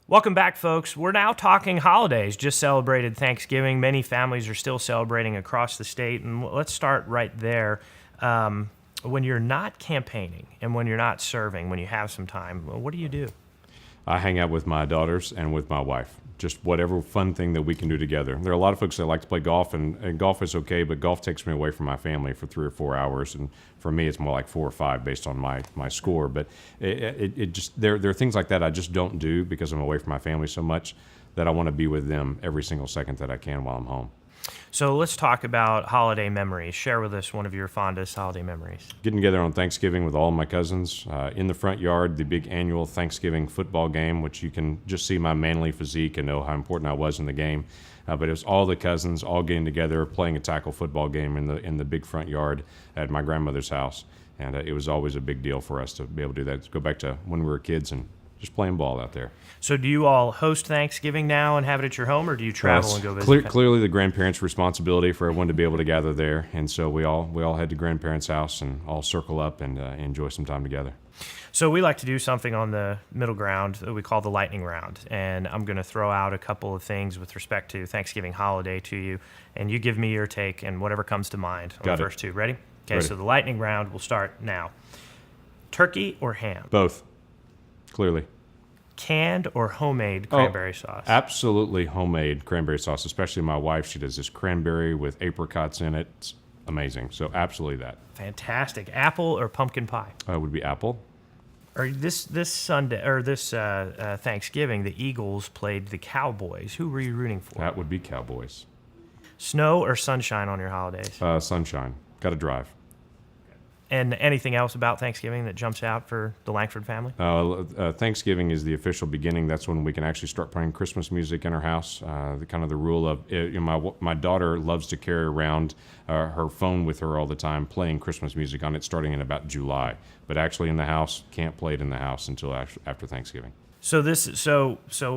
Welcome back, folks. We're now talking holidays. Just celebrated Thanksgiving. Many families are still celebrating across the state, and let's start right there. When you're not campaigning and when you're not serving, when you have some time, what do you do? I hang out with my daughters and with my wife. Just whatever fun thing that we can do together. There are a lot of folks that like to play golf, and golf is okay, but golf takes me away from my family for 3 or 4 hours, and for me, it's more like 4 or 5 based on my score. But it just there are things like that I just don't do because I'm away from my family so much that I want to be with them every single second that I can while I'm home. So let's talk about holiday memories. Share with us one of your fondest holiday memories. Getting together on Thanksgiving with all of my cousins in the front yard, the big annual Thanksgiving football game, which you can just see my manly physique and know how important I was in the game. But it was all the cousins all getting together, playing a tackle football game in the big front yard at my grandmother's house. And it was always a big deal for us to be able to do that, to go back to when we were kids and just playing ball out there. So do you all host Thanksgiving now and have it at your home, or do you travel and go visit? Clearly the grandparents' responsibility for everyone to be able to gather there. And so we all head to grandparents' house and all circle up and enjoy some time together. So we like to do something on the middle ground that we call the lightning round. And I'm going to throw out a couple of things with respect to Thanksgiving holiday to you. And you give me your take and whatever comes to mind on the first two. Ready? Okay, Ready. So the lightning round will start now. Turkey or ham? Both. Clearly. Canned or homemade cranberry sauce? Absolutely homemade cranberry sauce, especially my wife. She does this cranberry with apricots in it. It's amazing. So absolutely that. Fantastic. Apple or pumpkin pie? Would be apple. Or this Sunday or this Thanksgiving, the Eagles played the Cowboys. Who were you rooting for? That would be Cowboys. Snow or sunshine on your holidays? Sunshine. Got to drive. And anything else about Thanksgiving that jumps out for the Lankford family? Thanksgiving is the official beginning. That's when we can actually start playing Christmas music in our house. The rule of my daughter loves to carry around her phone with her all the time, playing Christmas music on it, starting in about July. But actually in the house, can't play it in the house until after Thanksgiving. So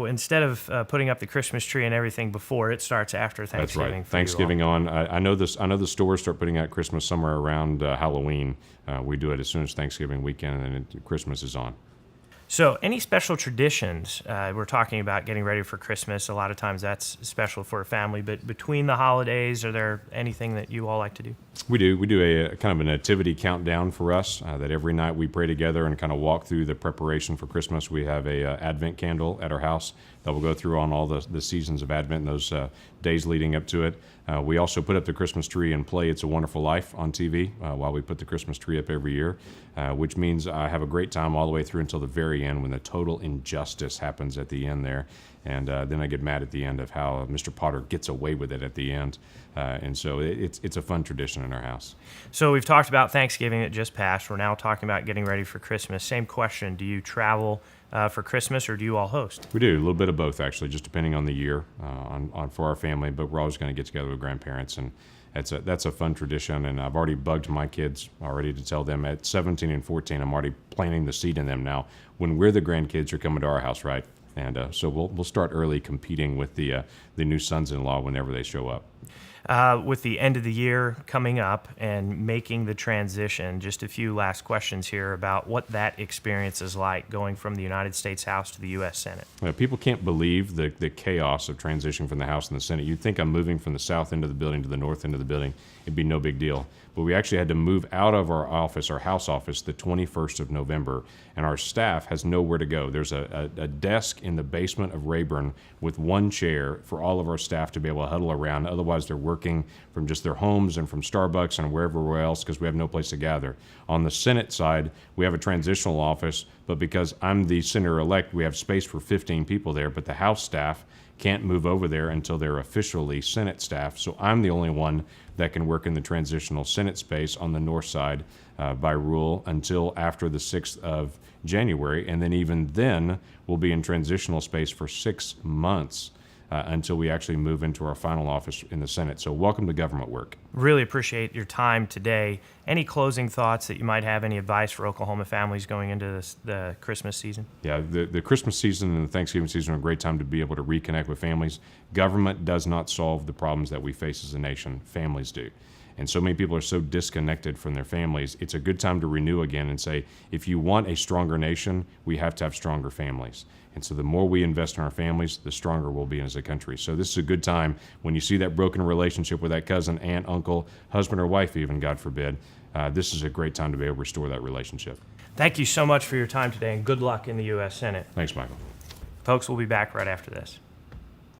instead of putting up the Christmas tree and everything before, it starts after Thanksgiving. That's right. Thanksgiving on. I know this. I know the stores start putting out Christmas somewhere around Halloween. We do it as soon as Thanksgiving weekend, and then Christmas is on. So any special traditions? We're talking about getting ready for Christmas. A lot of times that's special for a family. But between the holidays, are there anything that you all like to do? We do. We do a kind of a nativity countdown for us that every night we pray together and kind of walk through the preparation for Christmas. We have a Advent candle at our house that will go through on all the seasons of Advent and those days leading up to it. We also put up the Christmas tree and play It's a Wonderful Life on TV while we put the Christmas tree up every year, which means I have a great time all the way through until the very end when the total injustice happens at the end there. And then I get mad at the end of how Mr. Potter gets away with it at the end. And so it's a fun tradition in our house. So we've talked about Thanksgiving that just passed. We're now talking about getting ready for Christmas. Same question. Do you travel for Christmas, or do you all host? We do. A little bit of both, actually, just depending on the year for our family. But we're always going to get together with grandparents. And that's a fun tradition. And I've already bugged my kids already to tell them at 17 and 14, I'm already planting the seed in them now. When we're the grandkids, are coming to our house, right? And so we'll start early competing with the new sons-in-law whenever they show up. With the end of the year coming up and making the transition, just a few last questions here about what that experience is like going from the United States House to the U.S. Senate. People can't believe the chaos of transitioning from the House and the Senate. You'd think I'm moving from the south end of the building to the north end of the building. It'd be no big deal. But we actually had to move out of our office, our House office, the 21st of November, and our staff has nowhere to go. There's a desk in the basement of Rayburn with one chair for all of our staff to be able to huddle around. Otherwise, they're working from just their homes and from Starbucks and wherever else because we have no place to gather. On the Senate side, we have a transitional office, but because I'm the Senator-elect, we have space for 15 people there, but the House staff can't move over there until they're officially Senate staff. So I'm the only one that can work in the transitional Senate space on the north side by rule until after the 6th of January. And then even then, we'll be in transitional space for 6 months until we actually move into our final office in the Senate. So welcome to government work. Really appreciate your time today. Any closing thoughts that you might have, any advice for Oklahoma families going into the Christmas season? Yeah, the Christmas season and the Thanksgiving season are a great time to be able to reconnect with families. Government does not solve the problems that we face as a nation. Families do. And so many people are so disconnected from their families. It's a good time to renew again and say, if you want a stronger nation, we have to have stronger families. And so the more we invest in our families, the stronger we'll be as a country. So this is a good time when you see that broken relationship with that cousin, aunt, uncle, husband, or wife even, God forbid. This is a great time to be able to restore that relationship. Thank you so much for your time today, and good luck in the U.S. Senate. Thanks, Michael. Folks, we'll be back right after this.